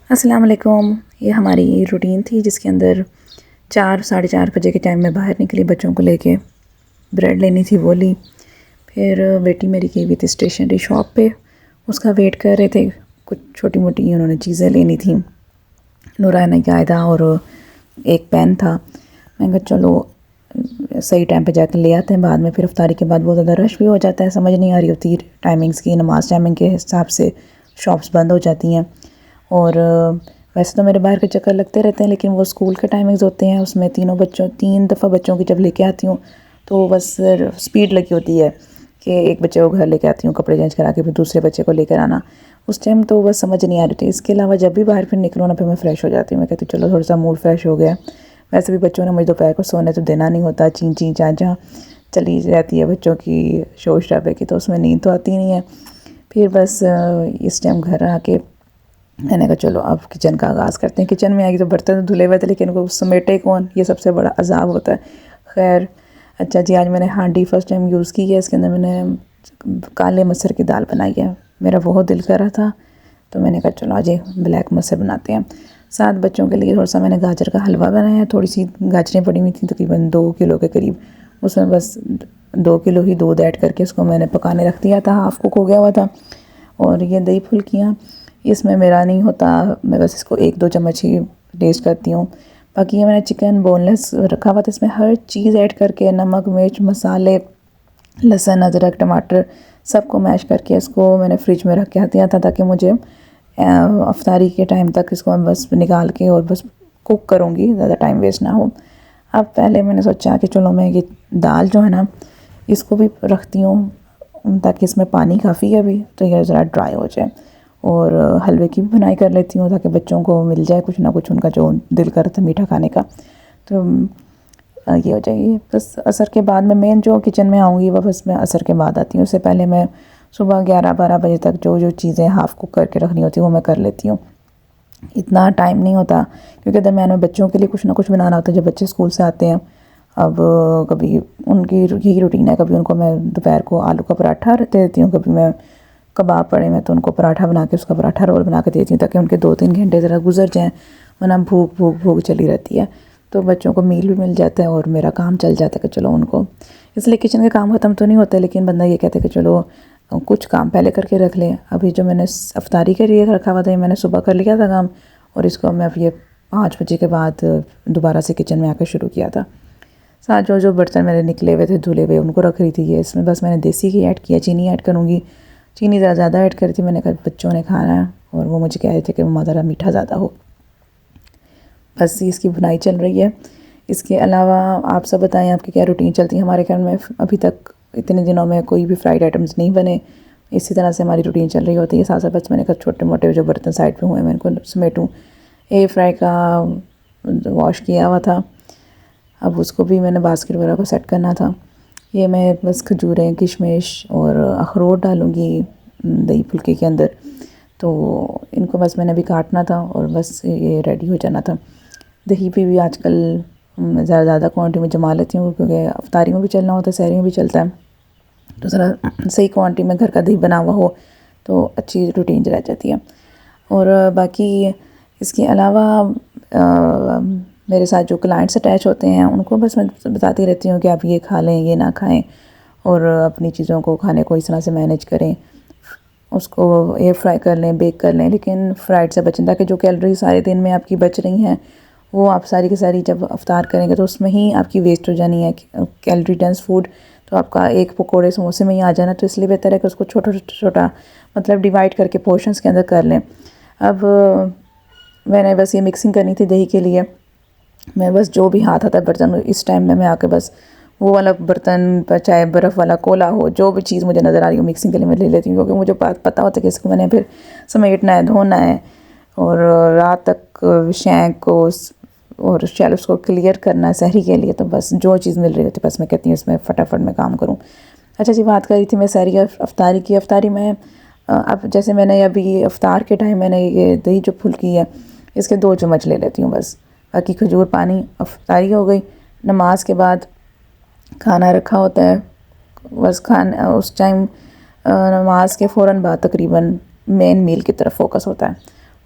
अस्सलाम वालेकुम। ये हमारी रूटीन थी जिसके अंदर 4 साढ़े 4 बजे के टाइम में बाहर निकली बच्चों को लेके। ब्रेड लेनी थी वो ली। फिर बेटी मेरी गई हुई थी स्टेशनरी शॉप पे, उसका वेट कर रहे थे। कुछ छोटी मोटी उन्होंने चीज़ें लेनी थी, नूरानी कायदा और एक पेन था। मैंने कहा चलो सही टाइम पे जाकर ले आते हैं, बाद में फिर इफ्तारी के बाद बहुत ज़्यादा रश भी हो जाता है, समझ नहीं आ रही होती टाइमिंग्स की। नमाज टाइमिंग के हिसाब से शॉप्स बंद हो जाती हैं। और वैसे तो मेरे बाहर के चक्कर लगते रहते हैं, लेकिन वो स्कूल के टाइमिंग्स होते हैं, उसमें 3 दफ़ा बच्चों की जब लेके आती हूँ तो बस स्पीड लगी होती है कि एक बच्चे को घर लेके आती हूँ, कपड़े चेंज करा के फिर दूसरे बच्चे को लेकर आना। उस टाइम तो बस समझ नहीं आ रही थी। इसके अलावा जब भी बाहर फिर निकलो ना, फिर मैं फ़्रेश हो जाती हूँ। मैं कहती हूँ चलो थोड़ा सा मूड फ्रेश हो गया। वैसे भी बच्चों ने मुझे दोपहर को सोने तो देना नहीं होता, चीं चीं चाँ चाँ चली जाती है बच्चों की शोर शराबे की, तो उसमें नींद तो आती नहीं है। फिर बस इस टाइम घर आके मैंने कहा चलो अब किचन का आगाज़ करते हैं। किचन में आएगी तो बर्तन तो धुले हुए थे, लेकिन वो समेटे कौन, ये सबसे बड़ा अजाब होता है। खैर अच्छा जी, आज मैंने हांडी फर्स्ट टाइम यूज़ की है। इसके अंदर मैंने काले मसर की दाल बनाई है। मेरा बहुत दिल कर रहा था तो मैंने कहा चलो आज ये ब्लैक मसर बनाते हैं। 7 बच्चों के लिए थोड़ा सा मैंने गाजर का हलवा बनाया है। थोड़ी सी गाजरें पड़ी हुई थी, तकरीबन 2 किलो के करीब। उसमें बस 2 किलो ही दूध ऐड करके उसको मैंने पकाने रख दिया था, हाफ़ कुक हो गया हुआ था। और ये दही फुल्कियाँ, इसमें मेरा नहीं होता, मैं बस इसको 1-2 चम्मच ही टेस्ट करती हूँ। बाकी ये मैंने चिकन बोनलेस रखा हुआ था, इसमें हर चीज़ ऐड करके नमक मिर्च मसाले लहसुन अदरक टमाटर सबको मैश करके इसको मैंने फ्रिज में रख के दिया था, ताकि मुझे अफ्तारी के टाइम तक इसको मैं बस निकाल के और बस कुक करूँगी, ज़्यादा टाइम वेस्ट ना हो। अब पहले मैंने सोचा कि चलो मैं ये दाल जो है ना इसको भी रखती हूँ, ताकि इसमें पानी काफ़ी है अभी, तो ये ज़रा ड्राई हो जाए। और हलवे की भी बुनाई कर लेती हूँ, ताकि बच्चों को मिल जाए कुछ ना कुछ, उनका जो दिल करता है मीठा खाने का। तो ये हो जाएगी। बस असर के बाद मैं मेन जो किचन में आऊँगी वह बस मैं असर के बाद आती हूँ। उससे पहले मैं सुबह 11-12 बजे तक जो जो चीज़ें हाफ़ कुक करके रखनी होती है वो मैं कर लेती हूँ। इतना टाइम नहीं होता, क्योंकि दरमियान में बच्चों के लिए कुछ ना कुछ बनाना होता है जब बच्चे स्कूल से आते हैं। अब कभी उनकी यही रूटीन है, कभी उनको मैं दोपहर को आलू का पराठा दे देती हूँ, कभी मैं कबाब पड़े मैं तो उनको पराठा बना के उसका पराठा रोल बना के देती हूँ, ताकि उनके 2-3 घंटे ज़रा गुजर जाएँ, वरना भूख भूख भूख चली रहती है। तो बच्चों को मील भी मिल जाता है और मेरा काम चल जाता है कि चलो उनको, इसलिए किचन के काम ख़त्म तो नहीं होते, लेकिन बंदा ये कहता है कि चलो कुछ काम पहले करके रख लें। अभी जो मैंने अफ्तारी के लिए रखा हुआ था ये मैंने सुबह कर लिया था काम, और इसको मैं अब ये 5 बजे के बाद दोबारा से किचन में आकर शुरू किया था। साथ जो जो बर्तन मेरे निकले हुए थे धुले हुए उनको रख रही थी। ये इसमें बस मैंने देसी घी ऐड किया, चीनी ऐड करूँगी। चीनी ज़्यादा ऐड करी थी, मैंने कहा बच्चों ने खाना है और वो मुझे कह रहे थे कि मम्मा ज़रा मीठा ज़्यादा हो। बस इसकी बुनाई चल रही है। इसके अलावा आप सब बताएं आपकी क्या रूटीन चलती है। हमारे घर में अभी तक इतने दिनों में कोई भी फ्राइड आइटम्स नहीं बने, इसी तरह से हमारी रूटीन चल रही होती है। साथ साथ बस मैंने कहा छोटे मोटे जो बर्तन साइड पे हुए मैं इनको समेटूँ। एयर फ्राई का वॉश किया हुआ था, अब उसको भी मैंने बास्केट वगैरह को सेट करना था। ये मैं बस खजूरें किशमिश और अखरोट डालूँगी दही फुल्के के अंदर, तो इनको बस मैंने अभी काटना था और बस ये रेडी हो जाना था। दही पे भी आजकल ज़्यादा क्वांटिटी में जमा लेती हूँ, क्योंकि अफ्तारी में भी चलना होता है, सहरी में भी चलता है, तो ज़रा सही क्वांटिटी में घर का दही बना हुआ हो तो अच्छी रूटीन रह जाती है। और बाकी इसके अलावा मेरे साथ जो क्लाइंट्स अटैच होते हैं उनको बस मैं बताती रहती हूँ कि आप ये खा लें ये ना खाएं, और अपनी चीज़ों को खाने को इस तरह से मैनेज करें, उसको एयर फ्राई कर लें बेक कर लें, लेकिन फ्राइड से बचें, ताकि जो कैलोरी सारे दिन में आपकी बच रही हैं वो आप सारी की सारी जब अफ्तार करेंगे तो उसमें ही आपकी वेस्ट हो जानी है कैलोरी डेंस फूड। तो आपका एक पकोड़े समोसे में ही आ जाना, तो इसलिए बेहतर है कि उसको छोटा छोटा मतलब डिवाइड करके पोर्शंस के अंदर कर लें। अब मैंने बस ये मिक्सिंग करनी थी दही के लिए। मैं बस जो भी हाथ आता है बर्तन इस टाइम में मैं आके बस वो वाला बर्तन पर, चाहे बर्फ़ वाला कोला हो, जो भी चीज़ मुझे नज़र आ रही हो मिक्सिंग के लिए मैं ले लेती हूँ, क्योंकि मुझे पता होता है कि इसको मैंने फिर समेटना है धोना है और रात तक शैंक को और शेल्फ्स को क्लियर करना है सहरी के लिए। तो बस जो चीज़ मिल रही होती है बस मैं कहती हूँ इसमें फटाफट मैं काम करूँ। अच्छा जी, बात कर रही थी मैं सहरी अफ्तारी की। अफ्तारी में अब जैसे मैंने अभी अफ्तार के टाइम मैंने ये दही जो फुल्की है इसके 2 चम्मच ले लेती हूँ बस, बाकी खजूर पानी। अफ्तारी हो गई, नमाज के बाद खाना रखा होता है, बस खाना उस टाइम नमाज के फ़ौरन बाद तकरीबन मेन मील की तरफ फोकस होता है।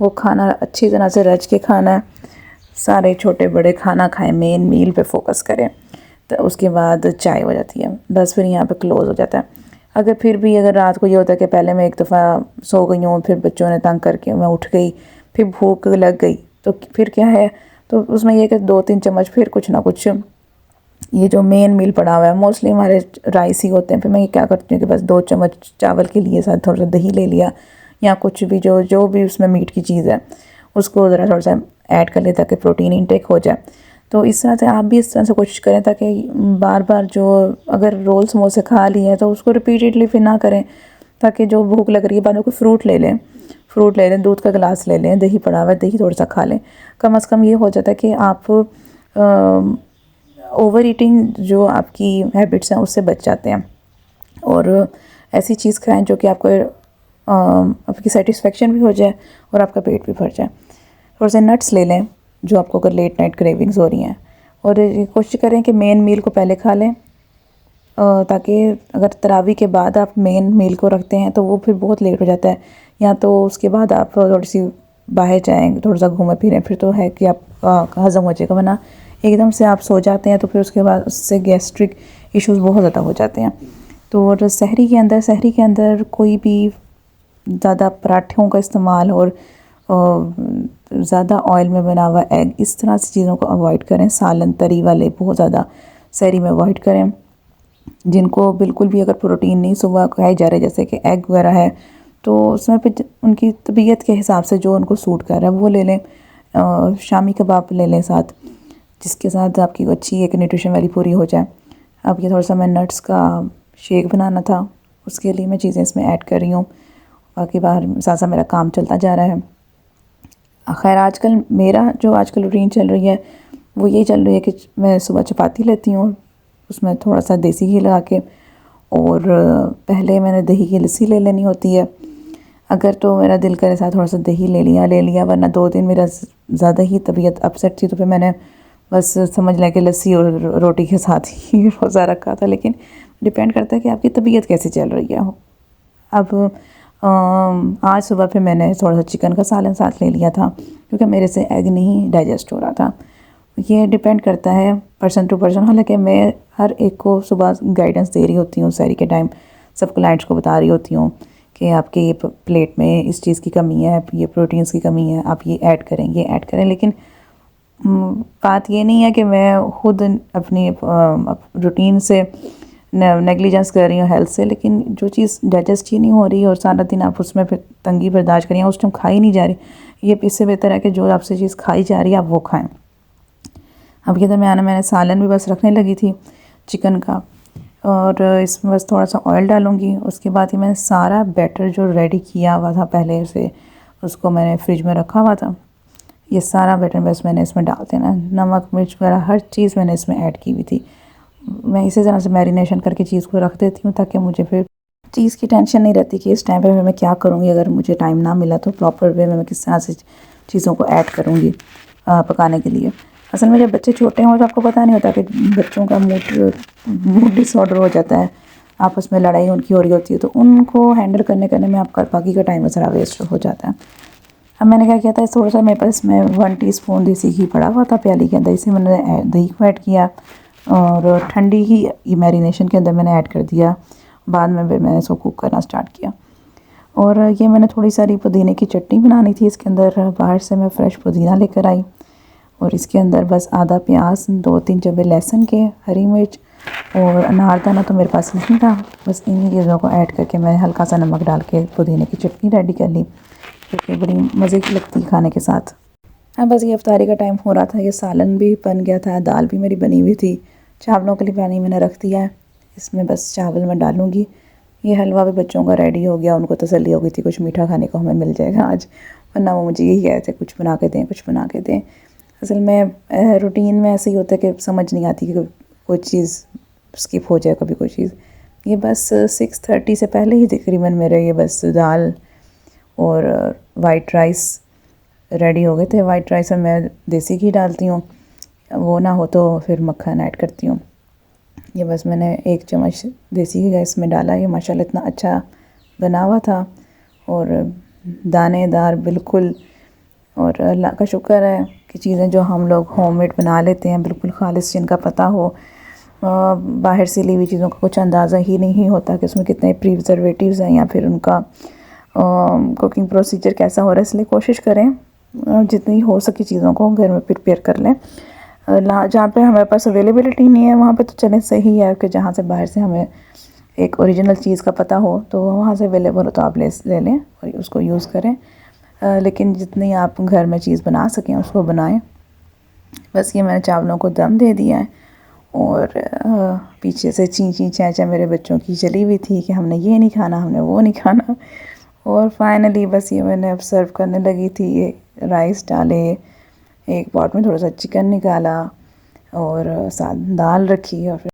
वो खाना अच्छी तरह से रच के खाना है, सारे छोटे बड़े खाना खाएं, मेन मील पे फोकस करें। तो उसके बाद चाय हो जाती है, बस फिर यहाँ पे क्लोज़ हो जाता है। अगर फिर भी अगर रात को ये होता है कि पहले मैं एक दफ़ा सो गई हूँ, फिर बच्चों ने तंग करके मैं उठ गई, फिर भूख लग गई, तो फिर क्या है, तो उसमें यह कि 2-3 चम्मच फिर कुछ ना कुछ, ये जो मेन मील पड़ा हुआ है मोस्टली हमारे राइस ही होते हैं, फिर मैं ये क्या करती हूँ कि बस 2 चम्मच चावल के लिए साथ थोड़ा सा दही ले लिया, या कुछ भी जो भी उसमें मीट की चीज़ है उसको ज़रा थोड़ा सा ऐड कर ले ताकि प्रोटीन इंटेक हो जाए। तो इस तरह से आप भी इस तरह से कोशिश करें ताकि बार बार जो अगर रोल समोसे खा लिए हैं तो उसको रिपीटेडली फिर ना करें, ताकि जो भूख लग रही है बाद में कोई फ्रूट ले लें, दूध का गिलास ले लें, दही पड़ा हुआ है दही थोड़ा सा खा लें। कम से कम ये हो जाता है कि आप ओवर ईटिंग जो आपकी हैबिट्स हैं उससे बच जाते हैं, और ऐसी चीज़ खाएं जो कि आपको आपकी सेटिस्फेक्शन भी हो जाए और आपका पेट भी भर जाए। थोड़े से नट्स ले लें जो आपको अगर लेट नाइट क्रेविंग्स हो रही हैं, और कोशिश करें कि मेन मील को पहले खा लें, ताकि अगर तरावी के बाद आप मेन मील को रखते हैं तो वो फिर बहुत लेट हो जाता है, या तो उसके बाद आप थोड़ी सी बाहर जाएँ, थोड़ा सा घूमें फिरें, फिर तो है कि आप हज़म हो जाएगा, वरना एकदम से आप सो जाते हैं तो फिर उसके बाद उससे गैस्ट्रिक इश्यूज़ बहुत ज़्यादा हो जाते हैं। तो और सहरी के अंदर कोई भी ज़्यादा पराठों का इस्तेमाल और ज़्यादा ऑयल में बना हुआ एग, इस तरह से चीज़ों को अवॉइड करें। सालन तरी वाले बहुत ज़्यादा सहरी में अवॉइड करें। जिनको बिल्कुल भी अगर प्रोटीन नहीं सुबह खाए जा रहे जैसे कि एग वगैरह है, तो उसमें फिर उनकी तबीयत के हिसाब से जो उनको सूट कर रहा है वो ले लें। शामी कबाब ले लें साथ, जिसके साथ आपकी अच्छी एक न्यूट्रिशन वाली पूरी हो जाए। अब ये थोड़ा सा मैं नट्स का शेक बनाना था, उसके लिए मैं चीज़ें इसमें ऐड कर रही हूँ, बाकी बाहर साथ साथ मेरा काम चलता जा रहा है। खैर आजकल मेरा जो आजकल रूटीन चल रही है वो ये चल रही है कि मैं सुबह चपाती लेती हूँ, उसमें थोड़ा सा देसी घी लगा के, और पहले मैंने दही की लस्सी ले लेनी होती है। अगर तो मेरा दिल करे साथ थोड़ा सा दही ले लिया, वरना 2 दिन मेरा ज़्यादा ही तबीयत अपसेट थी तो फिर मैंने बस समझ लें कि लस्सी और रोटी के साथ ही रोज़ा रखा था। लेकिन डिपेंड करता है कि आपकी तबीयत कैसी चल रही है। अब आज सुबह फिर मैंने थोड़ा सा चिकन का सालन साथ ले लिया था, क्योंकि मेरे से एग नहीं डाइजेस्ट हो रहा था। ये डिपेंड करता है पर्सन टू पर्सन। हालांकि मैं हर एक को सुबह गाइडेंस दे रही होती हूँ, सहरी के टाइम सब क्लाइंट्स को बता रही होती हूँ कि आपके ये प्लेट में इस चीज़ की कमी है, ये प्रोटीन्स की कमी है, आप ये ऐड करें। लेकिन बात ये नहीं है कि मैं खुद अपनी रूटीन से नेग्लिजेंस कर रही हूँ हेल्थ से, लेकिन जो चीज़ डाइजेस्ट ही नहीं हो रही और सारा दिन आप उसमें फिर तंगी बर्दाश्त करिए, उस टाइम खाई नहीं जा रही, ये इससे बेहतर है कि जो आपसे चीज़ खाई जा रही है आप वो खाएं। अब के दरमियान मैंने सालन भी बस रखने लगी थी चिकन का, और इसमें बस थोड़ा सा ऑयल डालूँगी। उसके बाद ही मैंने सारा बैटर जो रेडी किया हुआ था पहले से, उसको मैंने फ्रिज में रखा हुआ था। ये सारा बैटर बस मैंने इसमें डाल देना, नमक मिर्च वगैरह हर चीज़ मैंने इसमें ऐड की हुई थी। मैं इसी तरह से मैरिनेशन करके चीज़ को रख देती हूँ, ताकि मुझे फिर चीज़ की टेंशन नहीं रहती कि इस टाइम पे मैं क्या करूँगी, अगर मुझे टाइम ना मिला तो प्रॉपर वे में मैं किस तरह से चीज़ों को ऐड करूँगी पकाने के लिए। असल में जब बच्चे छोटे हों तो आपको पता नहीं होता कि बच्चों का मूड डिसऑर्डर हो जाता है, आपस में लड़ाई उनकी हो रही होती है, तो उनको हैंडल करने में आपका बाकी का टाइम सारा वेस्ट हो जाता है। अब मैंने क्या किया था, थोड़ा सा मेरे पास में 1 टीस्पून देसी घी पड़ा हुआ था प्याली के अंदर, इसे मैंने दही को ऐड किया और ठंडी ही ये मैरिनेशन के अंदर मैंने ऐड कर दिया। बाद में फिर मैंने इसको कुक करना स्टार्ट किया। और ये मैंने थोड़ी सारी पुदीने की चटनी बनानी थी, इसके अंदर बाहर से मैं फ्रेश पुदीना लेकर आई, और इसके अंदर बस आधा प्याज, 2-3 जबे लहसुन के, हरी मिर्च और अनारदाना तो मेरे पास नहीं था, बस इन्हीं चीज़ों को ऐड करके मैंने हल्का सा नमक डाल के पुदीने की चटनी रेडी कर ली, जो कि बड़ी मज़े की लगती है खाने के साथ। हाँ बस ये इफ्तारी का टाइम हो रहा था, ये सालन भी बन गया था, दाल भी मेरी बनी हुई थी, चावलों के लिए पानी मैंने रख दिया है, इसमें बस चावल मैं डालूँगी। ये हलवा भी बच्चों का रेडी हो गया, उनको तसल्ली हो गई थी कुछ मीठा खाने को हमें मिल जाएगा आज, वरना वो मुझे यही कहते थे कुछ बना के दें। असल में रूटीन में ऐसे ही होता है कि समझ नहीं आती कि कोई चीज़ स्किप हो जाए कभी कोई चीज़। ये बस 6:30 से पहले ही तकरीबन मेरे ये बस दाल और वाइट राइस रेडी हो गए थे। वाइट राइस में मैं देसी घी डालती हूँ, वो ना हो तो फिर मक्खन ऐड करती हूँ। ये बस मैंने 1 चम्मच देसी घी इसमें डाला, ये माशाल्लाह इतना अच्छा बना हुआ था और दानेदार बिल्कुल और अल्लाह का शुक्र है कि चीज़ें जो हम लोग होममेड बना लेते हैं बिल्कुल खालिस, जिनका पता हो, बाहर से ली हुई चीज़ों का कुछ अंदाज़ा ही नहीं होता कि उसमें कितने प्रिजर्वेटिव्स हैं या फिर उनका कुकिंग प्रोसीजर कैसा हो रहा है। इसलिए कोशिश करें जितनी हो सके चीज़ों को घर में प्रिपेयर कर लें। जहाँ पे हमारे पास अवेलेबिलिटी नहीं है वहाँ पे तो चलें, सही है कि जहाँ से बाहर से हमें एक ओरिजिनल चीज़ का पता हो तो वहाँ से अवेलेबल हो तो आप ले लें और उसको यूज़ करें। लेकिन जितनी आप घर में चीज़ बना सकें उसको बनाएं। बस ये मैंने चावलों को दम दे दिया है और पीछे से ची ची चै चै मेरे बच्चों की चली हुई थी कि हमने ये नहीं खाना, हमने वो नहीं खाना। और फाइनली बस ये मैंने अब सर्व करने लगी थी। ये राइस डाले, एक पॉट में थोड़ा सा चिकन निकाला और साथ दाल रखी और फिर